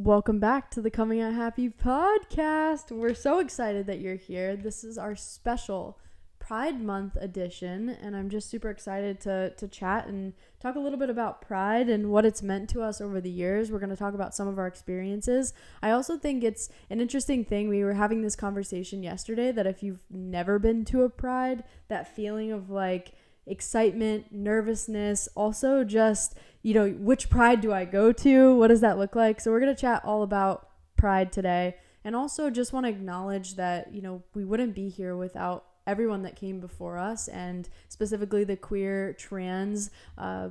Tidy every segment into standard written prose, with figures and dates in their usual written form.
Welcome back to the Coming Out Happy podcast. We're so excited that you're here. This is our special Pride Month edition, and I'm just super excited to chat and talk a little bit about Pride and what it's meant to us over the years. We're going to talk about some of our experiences. I also think it's an interesting thing. We were having this conversation yesterday that if you've never been to a Pride, that feeling of like excitement, nervousness, also just, which Pride do I go to? What does that look like? So we're going to chat all about Pride today, and also just want to acknowledge that, we wouldn't be here without everyone that came before us, and specifically the queer, trans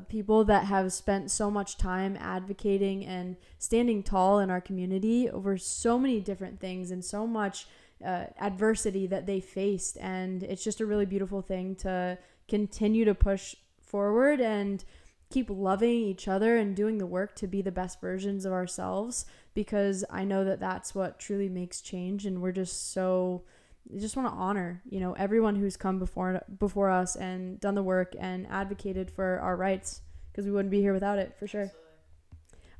people that have spent so much time advocating and standing tall in our community over so many different things and so much adversity that they faced. And it's just a really beautiful thing to continue to push forward and keep loving each other and doing the work to be the best versions of ourselves, because I know that that's what truly makes change. And we're just want to honor, everyone who's come before us and done the work and advocated for our rights, because we wouldn't be here without it, for sure.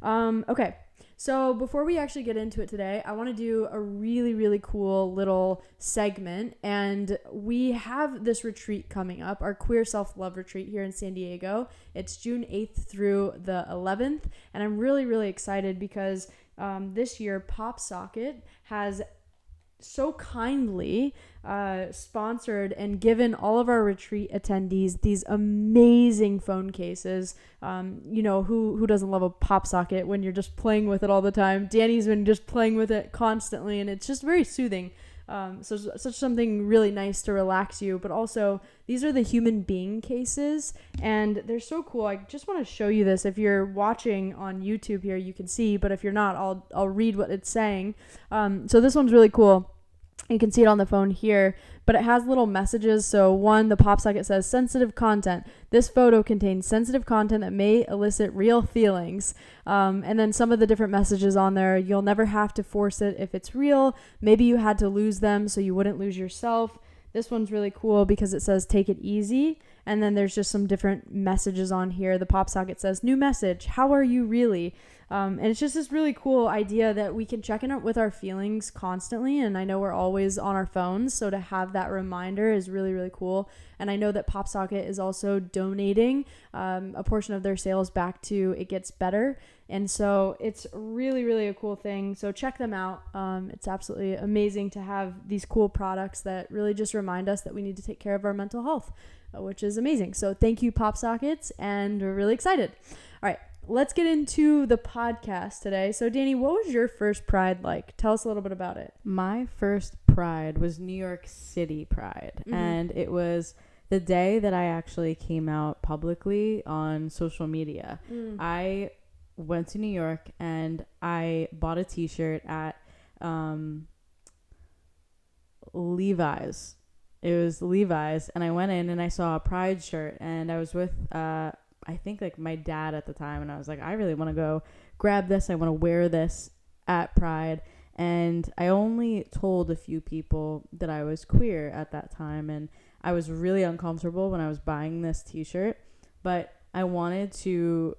Okay. So before we actually get into it today, I want to do a really, really cool little segment. And we have this retreat coming up, our Queer Self-Love Retreat here in San Diego. It's June 8th through the 11th. And I'm really, really excited because this year PopSocket has so kindly sponsored and given all of our retreat attendees these amazing phone cases. Who doesn't love a pop socket when you're just playing with it all the time? Dani's been just playing with it constantly, and it's just very soothing. So such something really nice to relax you. But also, these are the human being cases, and they're so cool. I just want to show you this. If you're watching on YouTube here, you can see, but if you're not, I'll read what it's saying. So this one's really cool. You can see it on the phone here, but it has little messages. So one, the pop socket says sensitive content. This photo contains sensitive content that may elicit real feelings. And then some of the different messages on there. You'll never have to force it if it's real. Maybe you had to lose them so you wouldn't lose yourself. This one's really cool because it says take it easy. And then there's just some different messages on here. The pop socket says new message. How are you really? And it's just this really cool idea that we can check in with our feelings constantly. And I know we're always on our phones, so to have that reminder is really, really cool. And I know that PopSocket is also donating a portion of their sales back to It Gets Better. And so it's really, really a cool thing. So check them out. It's absolutely amazing to have these cool products that really just remind us that we need to take care of our mental health, which is amazing. So thank you, PopSockets, and we're really excited. All right. Let's get into the podcast today. So, Dani, what was your first Pride like? Tell us a little bit about it. My first Pride was New York City Pride. Mm-hmm. And it was the day that I actually came out publicly on social media. I went to New York and I bought a t-shirt at Levi's. It was Levi's. And I went in and I saw a Pride shirt. And I was with I think like my dad at the time, and I was like, I really want to go grab this. I want to wear this at Pride. And I only told a few people that I was queer at that time, and I was really uncomfortable when I was buying this t-shirt, but I wanted to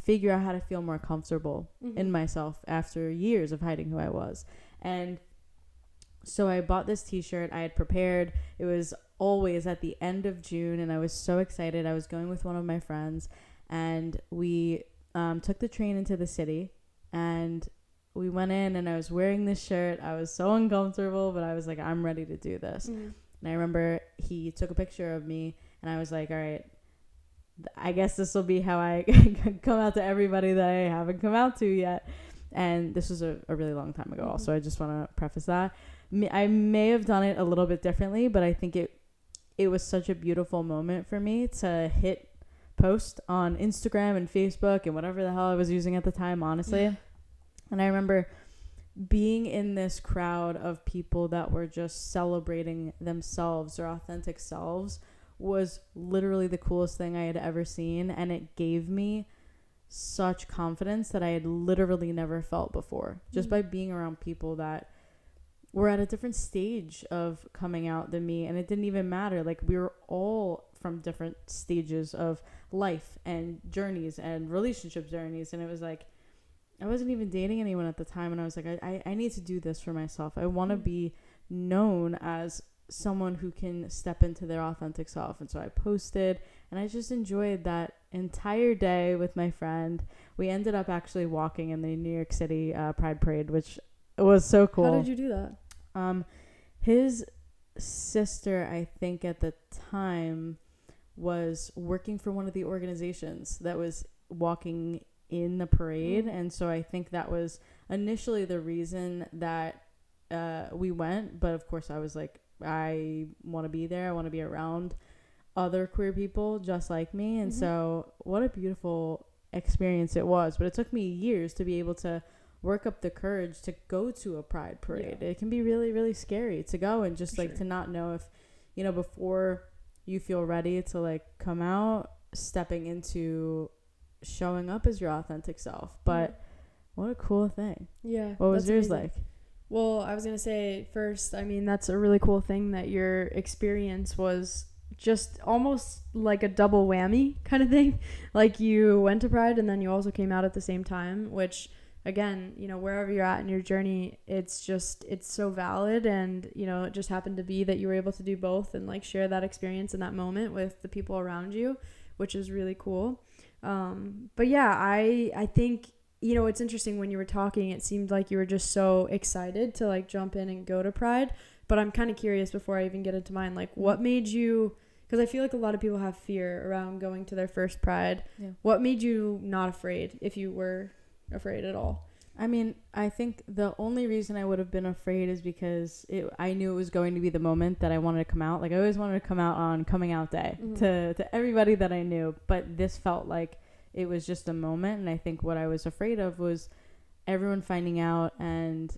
figure out how to feel more comfortable in myself after years of hiding who I was. And so I bought this t-shirt. I had prepared. It was always at the end of June, and I was so excited. I was going with one of my friends, and we took the train into the city, and we went in, and I was wearing this shirt. I was so uncomfortable, but I was like, I'm ready to do this. And I remember he took a picture of me, and I was like, all right, I guess this will be how I come out to everybody that I haven't come out to yet. And this was a really long time ago also. I just want to preface that. I may have done it a little bit differently, but I think it was such a beautiful moment for me to hit post on Instagram and Facebook and whatever the hell I was using at the time, honestly. Yeah. And I remember being in this crowd of people that were just celebrating themselves, their authentic selves, was literally the coolest thing I had ever seen. And it gave me such confidence that I had literally never felt before, just by being around people that were at a different stage of coming out than me. And it didn't even matter. Like, we were all from different stages of life and journeys and relationship journeys. And it was like, I wasn't even dating anyone at the time, and I was like, I need to do this for myself. I want to be known as someone who can step into their authentic self. And so I posted, and I just enjoyed that entire day with my friend. We ended up actually walking in the New York City Pride Parade, which was so cool. How did you do that? His sister, I think at the time, was working for one of the organizations that was walking in the parade. And so I think that was initially the reason that we went. But of course I was like, I want to be there. I want to be around other queer people just like me. And so what a beautiful experience it was. But it took me years to be able to work up the courage to go to a pride parade. It can be really, really scary to go and just to not know if, before you feel ready to like come out, stepping into showing up as your authentic self. But what a cool thing. Yeah. What was yours like? Well, I was going to say first, I mean, that's a really cool thing that your experience was just almost like a double whammy kind of thing. Like you went to Pride and then you also came out at the same time, which again, wherever you're at in your journey, it's so valid. And, it just happened to be that you were able to do both and like share that experience in that moment with the people around you, which is really cool. But yeah, I think, it's interesting when you were talking, it seemed like you were just so excited to like jump in and go to Pride. But I'm kind of curious before I even get into mine, like what made you, because I feel like a lot of people have fear around going to their first Pride. Yeah. What made you not afraid, if you were afraid at all? I mean, I think the only reason I would have been afraid is because I knew it was going to be the moment that I wanted to come out. Like I always wanted to come out on coming out day to everybody that I knew. But this felt like it was just a moment. And I think what I was afraid of was everyone finding out and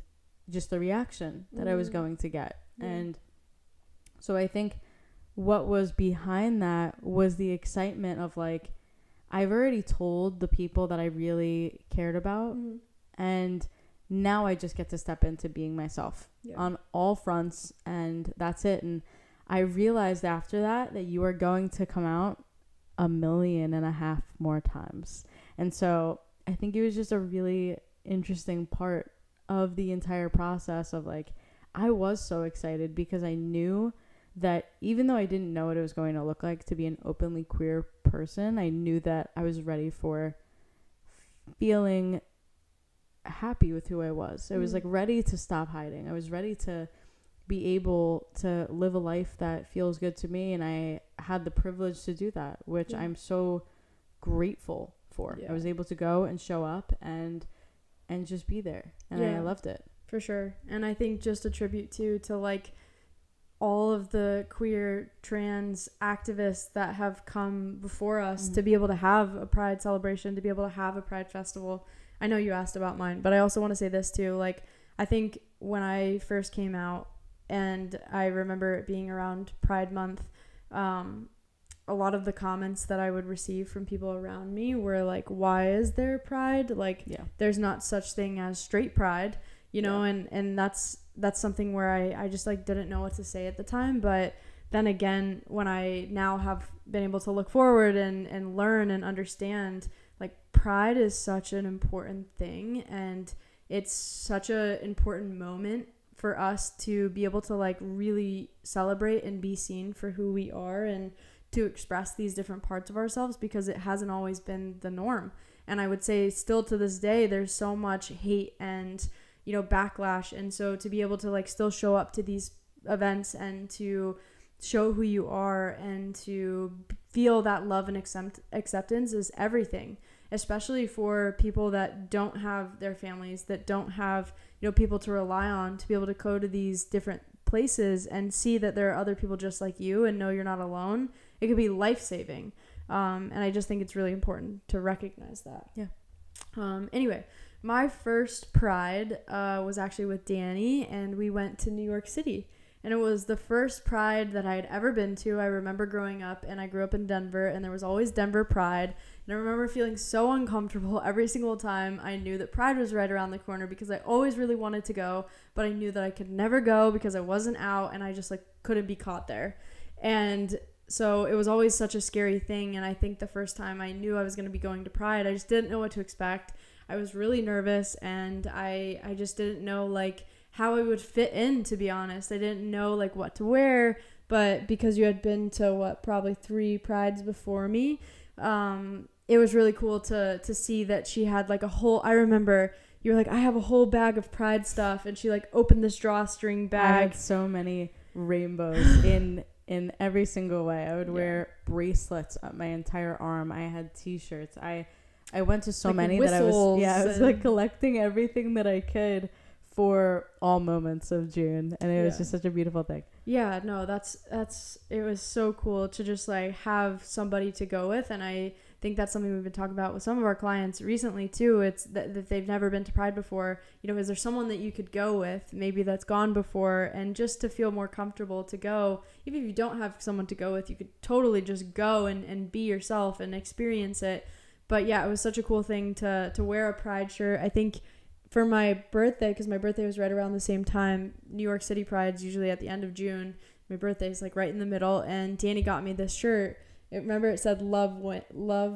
just the reaction that I was going to get. And so I think what was behind that was the excitement of like, I've already told the people that I really cared about. And now I just get to step into being myself on all fronts. And that's it. And I realized after that you are going to come out 1.5 million more times. And so I think it was just a really interesting part of the entire process of like, I was so excited because I knew that even though I didn't know what it was going to look like to be an openly queer person, I knew that I was ready for feeling happy with who I was. I was like ready to stop hiding. I was ready to be able to live a life that feels good to me, and I had the privilege to do that, which I'm so grateful for. I was able to go and show up and just be there, and I loved it. For sure. And I think just a tribute to like all of the queer trans activists that have come before us to be able to have a Pride celebration, to be able to have a Pride festival. I know you asked about mine, but I also want to say this too. Like, I think when I first came out, and I remember it being around Pride Month, a lot of the comments that I would receive from people around me were like, why is there Pride? Like, there's not such thing as straight Pride, and that's something where I just like didn't know what to say at the time. But then again, when I now have been able to look forward and learn and understand, like, Pride is such an important thing, and it's such an important moment for us to be able to like really celebrate and be seen for who we are and to express these different parts of ourselves, because it hasn't always been the norm. And I would say still to this day, there's so much hate and, backlash. And so to be able to like still show up to these events and to show who you are and to feel that love and acceptance is everything, especially for people that don't have their families, that don't have, people to rely on, to be able to go to these different places and see that there are other people just like you and know you're not alone. It could be life-saving. And I just think it's really important to recognize that. Anyway, my first Pride was actually with Dani, and we went to New York City. And it was the first Pride that I had ever been to. I remember growing up, and I grew up in Denver, and there was always Denver Pride. And I remember feeling so uncomfortable every single time I knew that Pride was right around the corner, because I always really wanted to go, but I knew that I could never go because I wasn't out, and I just like couldn't be caught there. And so it was always such a scary thing. And I think the first time I knew I was going to be going to Pride, I just didn't know what to expect. I was really nervous, and I just didn't know like how I would fit in, to be honest. I didn't know like what to wear, but because you had been to probably 3 prides before me, it was really cool to see that she had like a whole, I remember you were like, I have a whole bag of pride stuff, and she like opened this drawstring bag. I had so many rainbows in every single way. I would wear bracelets up my entire arm. I had t-shirts. I went to so like many that I was like collecting everything that I could for all moments of June, and it was just such a beautiful thing. Yeah, no, that's it was so cool to just like have somebody to go with, and I think that's something we've been talking about with some of our clients recently too. It's that they've never been to Pride before. You know, is there someone that you could go with, maybe that's gone before, and just to feel more comfortable to go. Even if you don't have someone to go with, you could totally just go and be yourself and experience it. But yeah, it was such a cool thing to wear a Pride shirt. I think for my birthday, because my birthday was right around the same time, New York City Pride's usually at the end of June. My birthday's like right in the middle, and Dani got me this shirt. Remember it said love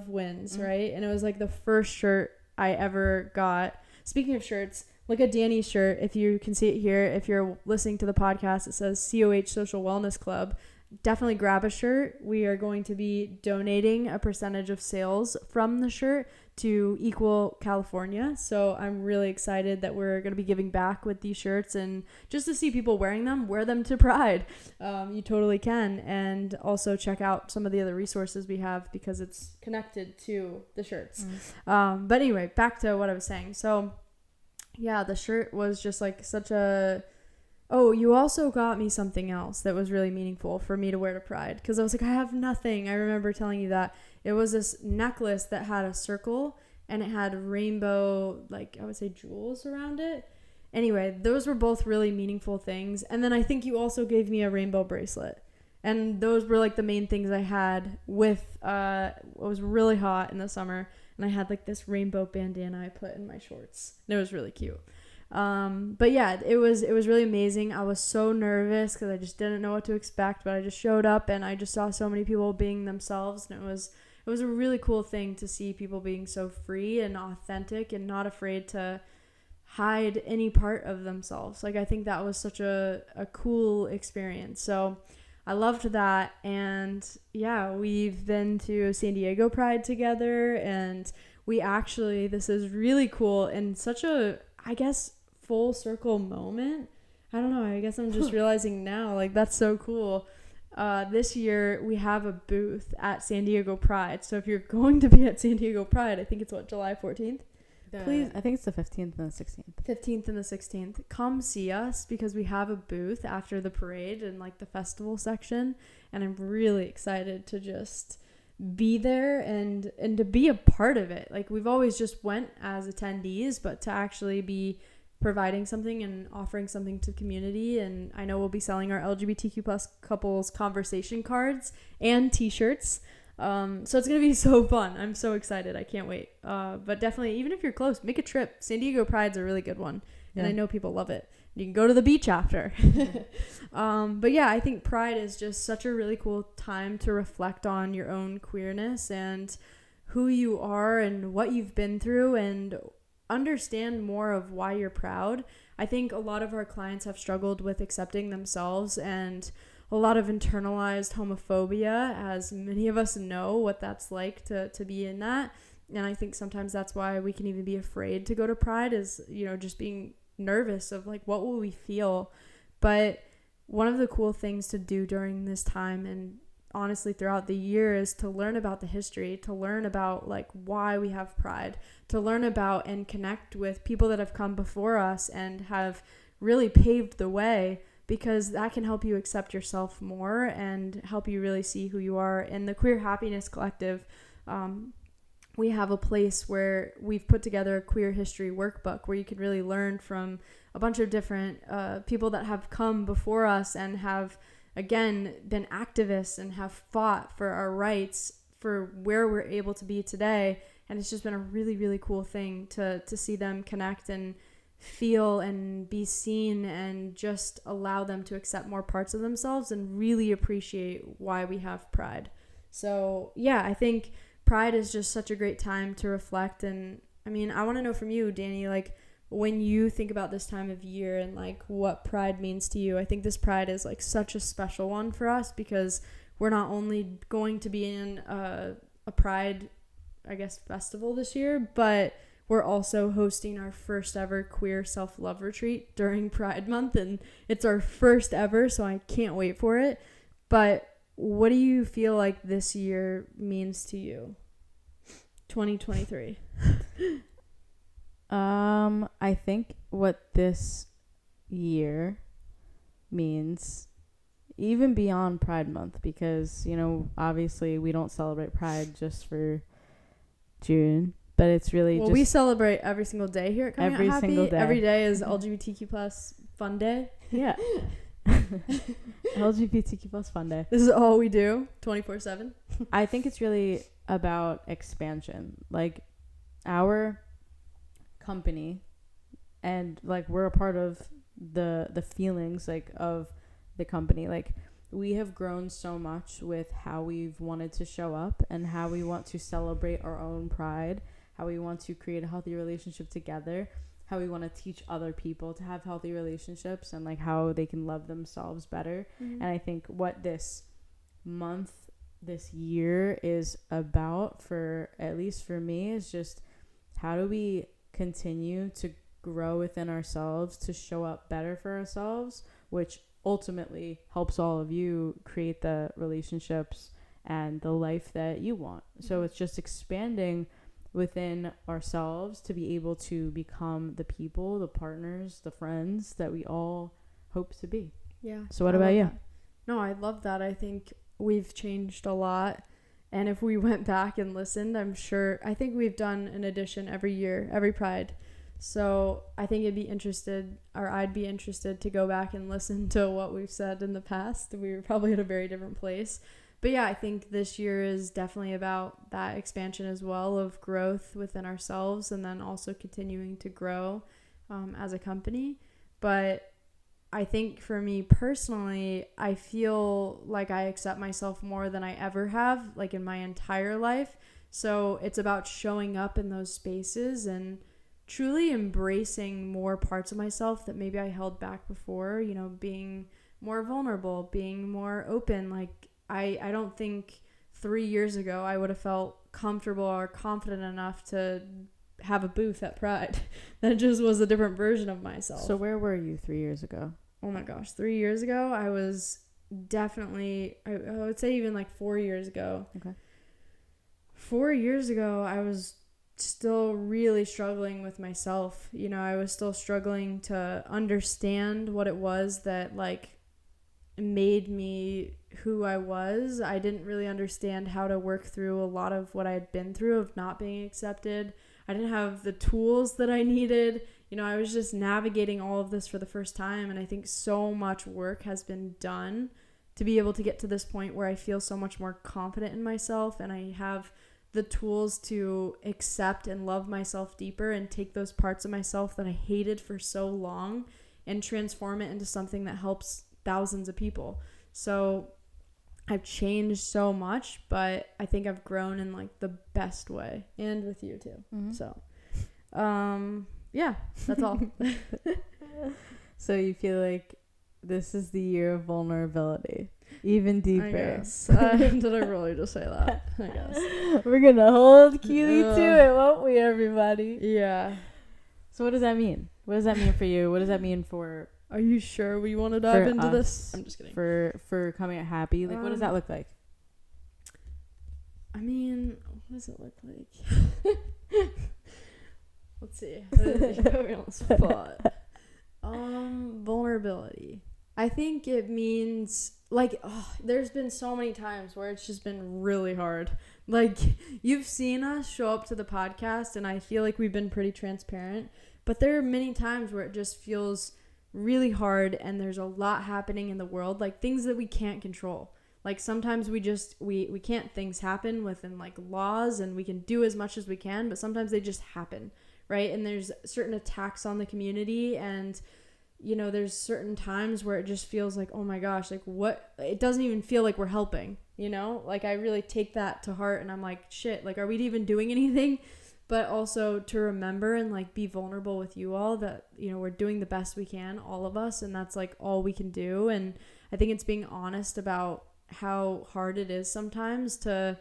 wins, right? And it was like the first shirt I ever got. Speaking of shirts, look at Dani's shirt. If you can see it here, if you're listening to the podcast, it says COH Social Wellness Club. Definitely grab a shirt. We are going to be donating a percentage of sales from the shirt to Equal California. So I'm really excited that we're going to be giving back with these shirts, and just to see people wearing them, wear them to Pride. You totally can. And also check out some of the other resources we have, because it's connected to the shirts. But anyway, back to what I was saying. So yeah, the shirt was just like such a... Oh, you also got me something else that was really meaningful for me to wear to Pride, because I was like, I have nothing. I remember telling you that. It was this necklace that had a circle, and it had rainbow, like I would say jewels around it. Anyway, those were both really meaningful things. And then I think you also gave me a rainbow bracelet. And those were like the main things I had with, it was really hot in the summer, and I had like this rainbow bandana I put in my shorts. And it was really cute. But yeah, it was really amazing. I was so nervous because I just didn't know what to expect, but I just showed up and I just saw so many people being themselves, and it was a really cool thing to see people being so free and authentic and not afraid to hide any part of themselves. Like, I think that was such a cool experience. So I loved that. And yeah, we've been to San Diego Pride together, and we actually, this is really cool and such a, I guess, full circle moment. I don't know, I guess I'm just realizing now, like, that's so cool. This year we have a booth at San Diego Pride. So if you're going to be at San Diego Pride, I think it's July 14th? Please, I think it's the 15th and the 16th. 15th and the 16th. Come see us, because we have a booth after the parade and like the festival section, and I'm really excited to just be there and to be a part of it. Like, we've always just went as attendees, but to actually be providing something and offering something to the community. And I know we'll be selling our LGBTQ plus couples conversation cards and t-shirts. So it's going to be so fun. I'm so excited. I can't wait. But definitely, even if you're close, make a trip. San Diego Pride's a really good one. And I know people love it. You can go to the beach after. But yeah, I think Pride is just such a really cool time to reflect on your own queerness and who you are and what you've been through, and understand more of why you're proud. I think a lot of our clients have struggled with accepting themselves, and a lot of internalized homophobia, as many of us know what that's like to be in that. And I think sometimes that's why we can even be afraid to go to Pride, is, you know, just being nervous of like, what will we feel? But one of the cool things to do during this time, and honestly throughout the year, is to learn about the history, to learn about like why we have Pride, to learn about and connect with people that have come before us and have really paved the way, because that can help you accept yourself more and help you really see who you are. In the Queer Happiness Collective, we have a place where we've put together a queer history workbook where you can really learn from a bunch of different people that have come before us and have, again, been activists and have fought for our rights, for where we're able to be today. And it's just been a really, really cool thing to see them connect and feel and be seen, and just allow them to accept more parts of themselves and really appreciate why we have Pride. So yeah, I think Pride is just such a great time to reflect. And I I mean, I want to know from you, Dani, like, when you think about this time of year and like what Pride means to you. I think this Pride is like such a special one for us because we're not only going to be in a Pride, I guess, festival this year, but we're also hosting our first ever queer self-love retreat during Pride Month, and it's our first ever, so I can't wait for it. But what do you feel like this year means to you? 2023. I think what this year means, even beyond Pride Month, because, you know, obviously we don't celebrate Pride just for June, but it's really we celebrate every single day here at Coming Out Happy. Every single day. Every day is LGBTQ plus fun day. Yeah. LGBTQ plus fun day. This is all we do 24/7. I think it's really about expansion. Like, our company, and like we're a part of the feelings like of the company. Like, we have grown so much with how we've wanted to show up and how we want to celebrate our own pride, how we want to create a healthy relationship together, how we want to teach other people to have healthy relationships and like how they can love themselves better. And I think what this month, this year is about, for at least for me, is just how do we continue to grow within ourselves to show up better for ourselves, which ultimately helps all of you create the relationships and the life that you want. So it's just expanding within ourselves to be able to become the people, the partners, the friends that we all hope to be. Yeah. So what about you? That. No, I love that. I think we've changed a lot. And if we went back and listened, I think we've done an edition every year, every Pride. So I think I'd be interested to go back and listen to what we've said in the past. We were probably at a very different place. But yeah, I think this year is definitely about that expansion as well, of growth within ourselves and then also continuing to grow as a company. But I think for me personally, I feel like I accept myself more than I ever have, like in my entire life. So it's about showing up in those spaces and truly embracing more parts of myself that maybe I held back before, you know, being more vulnerable, being more open. Like, I don't think 3 years ago I would have felt comfortable or confident enough to have a booth at Pride. That just was a different version of myself. So where were you 3 years ago? Oh my gosh, 3 years ago, I was definitely, I would say even like 4 years ago. Okay. 4 years ago, I was still really struggling with myself. You know, I was still struggling to understand what it was that like made me who I was. I didn't really understand how to work through a lot of what I had been through of not being accepted. I didn't have the tools that I needed. You know, I was just navigating all of this for the first time, and I think so much work has been done to be able to get to this point where I feel so much more confident in myself, and I have the tools to accept and love myself deeper and take those parts of myself that I hated for so long and transform it into something that helps thousands of people. So I've changed so much, but I think I've grown in like the best way, and with you too. So yeah, that's all. So you feel like this is the year of vulnerability, even deeper. I guess. Did I really just say that? I guess. We're gonna hold Keely to it, won't we, everybody? Yeah. So what does that mean? What does that mean for you? What does that mean for? Are you sure we want to dive into us, this? I'm just kidding. For Coming Out Happy, like what does that look like? I mean, what does it look like? Let's see. Put me on the spot. Vulnerability. I think it means like there's been so many times where it's just been really hard. Like, you've seen us show up to the podcast, and I feel like we've been pretty transparent. But there are many times where it just feels really hard, and there's a lot happening in the world, like things that we can't control. Like, sometimes we can't, things happen within like laws, and we can do as much as we can, but sometimes they just happen, right? And there's certain attacks on the community, and you know, there's certain times where it just feels like, oh my gosh, like what, it doesn't even feel like we're helping, you know? Like, I really take that to heart, and I'm like, shit, like, are we even doing anything? but also to remember and like be vulnerable with you all that, you know, we're doing the best we can, all of us, and that's like all we can do. And I think it's being honest about how hard it is sometimes to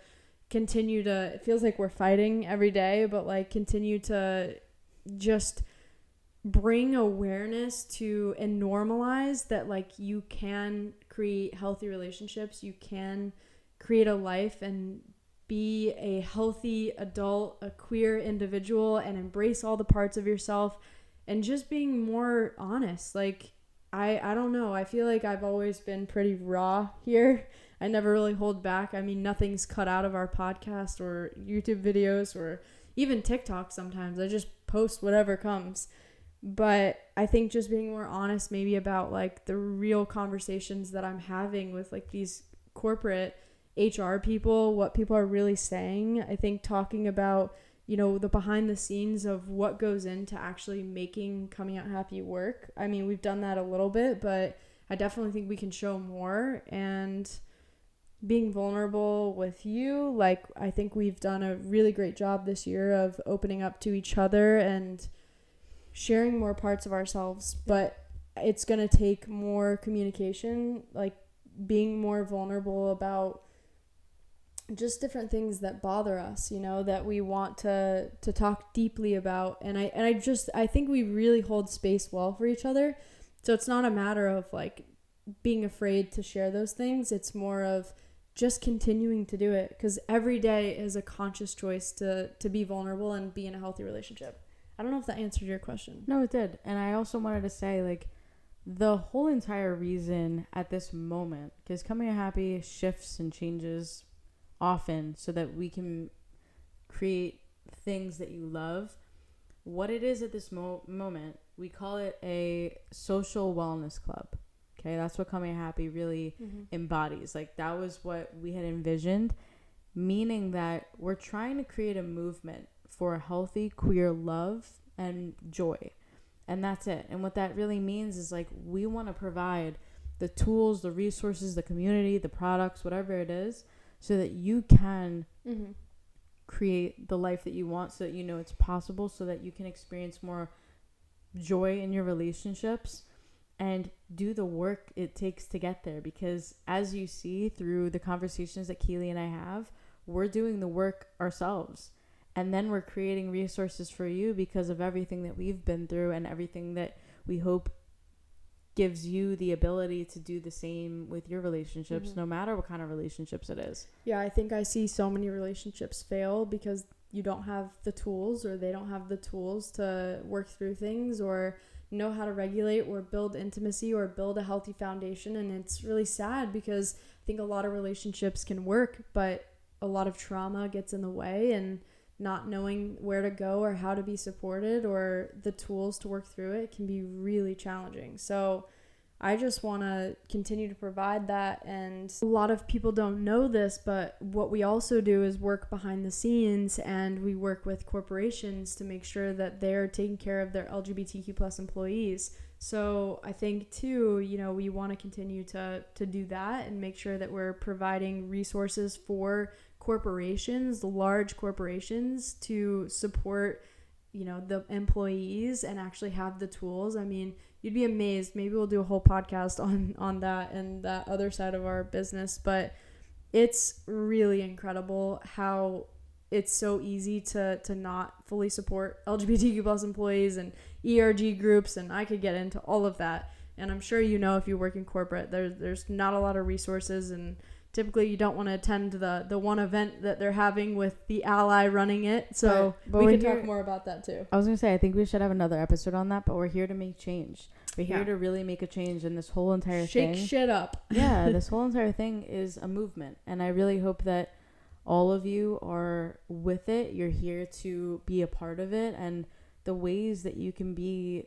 continue to, it feels like we're fighting every day, but like continue to just bring awareness to and normalize that like you can create healthy relationships, you can create a life and be a healthy adult, a queer individual, and embrace all the parts of yourself, and just being more honest. Like I don't know, I feel like I've always been pretty raw here. I never really hold back. I mean, nothing's cut out of our podcast or YouTube videos or even TikTok. Sometimes I just post whatever comes. But I think just being more honest maybe about like the real conversations that I'm having with like these corporate HR people, what people are really saying. I think talking about, you know, the behind the scenes of what goes into actually making Coming Out Happy work. I mean, we've done that a little bit, but I definitely think we can show more. And being vulnerable with you, like I think we've done a really great job this year of opening up to each other and sharing more parts of ourselves, but it's going to take more communication, like being more vulnerable about just different things that bother us, you know, that we want to talk deeply about. And I think we really hold space well for each other. So it's not a matter of like being afraid to share those things. It's more of just continuing to do it, because every day is a conscious choice to be vulnerable and be in a healthy relationship. I don't know if that answered your question. No, it did. And I also wanted to say, like, the whole entire reason at this moment, because Coming Out Happy shifts and changes often so that we can create things that you love. What it is at this moment, we call it a social wellness club. Okay, that's what Coming Out Happy really embodies. Like, that was what we had envisioned, meaning that we're trying to create a movement for a healthy queer love and joy. And that's it. And what that really means is like we want to provide the tools, the resources, the community, the products, whatever it is, so that you can create the life that you want, so that you know it's possible, so that you can experience more joy in your relationships and do the work it takes to get there. Because as you see through the conversations that Keely and I have, we're doing the work ourselves. And then we're creating resources for you because of everything that we've been through and everything that we hope gives you the ability to do the same with your relationships, no matter what kind of relationships it is. Yeah, I think I see so many relationships fail because you don't have the tools, or they don't have the tools to work through things or know how to regulate or build intimacy or build a healthy foundation. And it's really sad because I think a lot of relationships can work, but a lot of trauma gets in the way, and not knowing where to go or how to be supported or the tools to work through it can be really challenging. So I just want to continue to provide that. And a lot of people don't know this, but what we also do is work behind the scenes, and we work with corporations to make sure that they're taking care of their LGBTQ plus employees. So I think too, you know, we want to continue to do that and make sure that we're providing resources for corporations, large corporations, to support, you know, the employees and actually have the tools. I mean, you'd be amazed. Maybe we'll do a whole podcast on that and that other side of our business, but it's really incredible how it's so easy to not fully support LGBTQ plus employees and ERG groups, and I could get into all of that. And I'm sure, you know, if you work in corporate, there's not a lot of resources, and typically you don't want to attend the one event that they're having with the ally running it. So but we can talk more about that too. I was going to say, I think we should have another episode on that, but we're here to make change. We're here to really make a change in this whole entire thing. Shake shit up. Yeah, this whole entire thing is a movement. And I really hope that all of you are with it. You're here to be a part of it. And the ways that you can be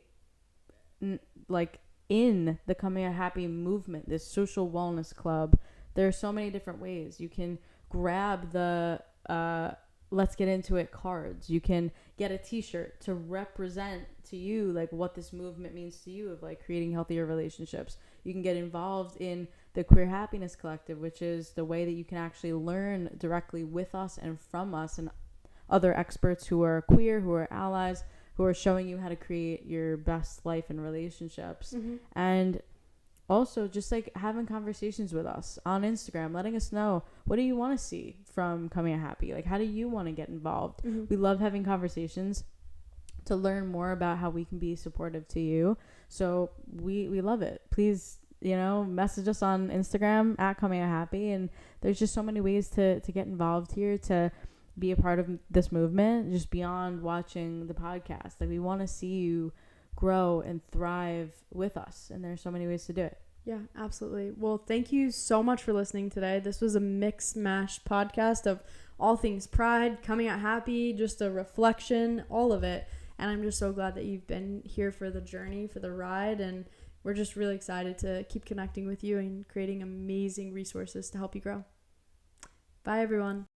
like in the Coming Out Happy movement, this social wellness club, there are so many different ways. You can grab the let's get into it cards. You can get a t-shirt to represent to you like what this movement means to you of like creating healthier relationships. You can get involved in the Queer Happiness Collective, which is the way that you can actually learn directly with us and from us and other experts who are queer, who are allies, who are showing you how to create your best life and relationships. And also just like having conversations with us on Instagram, letting us know, what do you want to see from Coming Out Happy? Like, how do you want to get involved? We love having conversations to learn more about how we can be supportive to you. So we love it. Please, message us on Instagram at Coming Out Happy. And there's just so many ways to get involved here, to be a part of this movement, just beyond watching the podcast. Like, we want to see you grow and thrive with us, and there's so many ways to do it. Yeah, absolutely. Well, thank you so much for listening today. This was a mix mash podcast of all things pride, Coming Out Happy, just a reflection, all of it. And I'm just so glad that you've been here for the journey, for the ride, and we're just really excited to keep connecting with you and creating amazing resources to help you grow. Bye, everyone.